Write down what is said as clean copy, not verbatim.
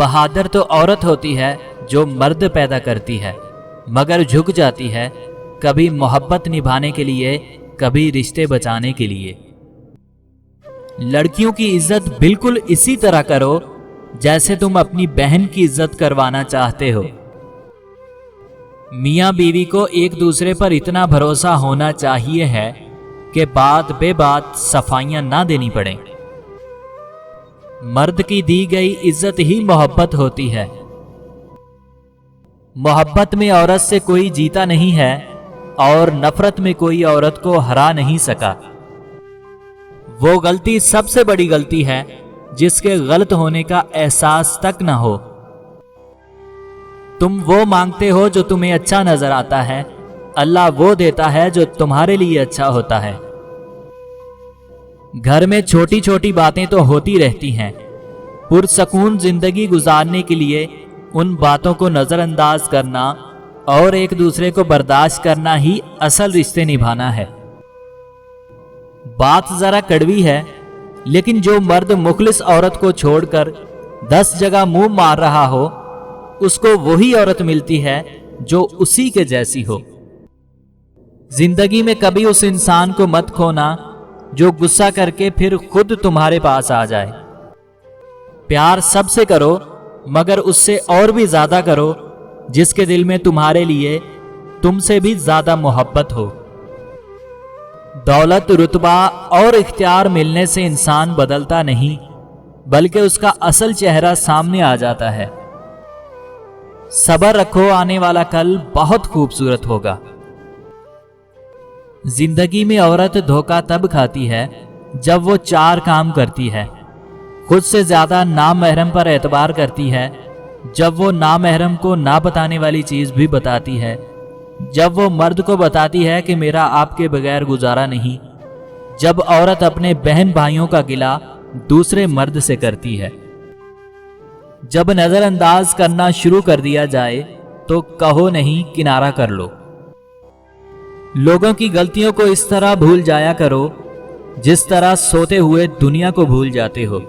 बहादुर तो औरत होती है जो मर्द पैदा करती है, मगर झुक जाती है कभी मोहब्बत निभाने के लिए, कभी रिश्ते बचाने के लिए। लड़कियों की इज्जत बिल्कुल इसी तरह करो जैसे तुम अपनी बहन की इज्जत करवाना चाहते हो। मियाँ बीवी को एक दूसरे पर इतना भरोसा होना चाहिए है कि बात बे बात सफाइयां ना देनी पड़े। मर्द की दी गई इज्जत ही मोहब्बत होती है। मोहब्बत में औरत से कोई जीता नहीं है और नफरत में कोई औरत को हरा नहीं सका। वो गलती सबसे बड़ी गलती है जिसके गलत होने का एहसास तक न हो। तुम वो मांगते हो जो तुम्हें अच्छा नजर आता है, अल्लाह वो देता है जो तुम्हारे लिए अच्छा होता है। घर में छोटी छोटी बातें तो होती रहती हैं। पुरसकून जिंदगी गुजारने के लिए उन बातों को नजरअंदाज करना और एक दूसरे को बर्दाश्त करना ही असल रिश्ते निभाना है। बात जरा कड़वी है, लेकिन जो मर्द मुखलिस औरत को छोड़कर 10 जगह मुंह मार रहा हो, उसको वही औरत मिलती है जो उसी के जैसी हो। जिंदगी में कभी उस इंसान को मत खोना जो गुस्सा करके फिर खुद तुम्हारे पास आ जाए। प्यार सबसे करो, मगर उससे और भी ज्यादा करो जिसके दिल में तुम्हारे लिए तुमसे भी ज्यादा मोहब्बत हो। दौलत, रुतबा और इख्तियार मिलने से इंसान बदलता नहीं, बल्कि उसका असल चेहरा सामने आ जाता है। सब्र रखो, आने वाला कल बहुत खूबसूरत होगा। जिंदगी में औरत धोखा तब खाती है जब वो 4 काम करती है। खुद से ज्यादा नामहरम पर एतबार करती है, जब वो नामहरम को ना बताने वाली चीज भी बताती है, जब वो मर्द को बताती है कि मेरा आपके बगैर गुजारा नहीं, जब औरत अपने बहन भाइयों का गिला दूसरे मर्द से करती है। जब नजरअंदाज करना शुरू कर दिया जाए तो कहो नहीं, किनारा कर लो। लोगों की गलतियों को इस तरह भूल जाया करो जिस तरह सोते हुए दुनिया को भूल जाते हो।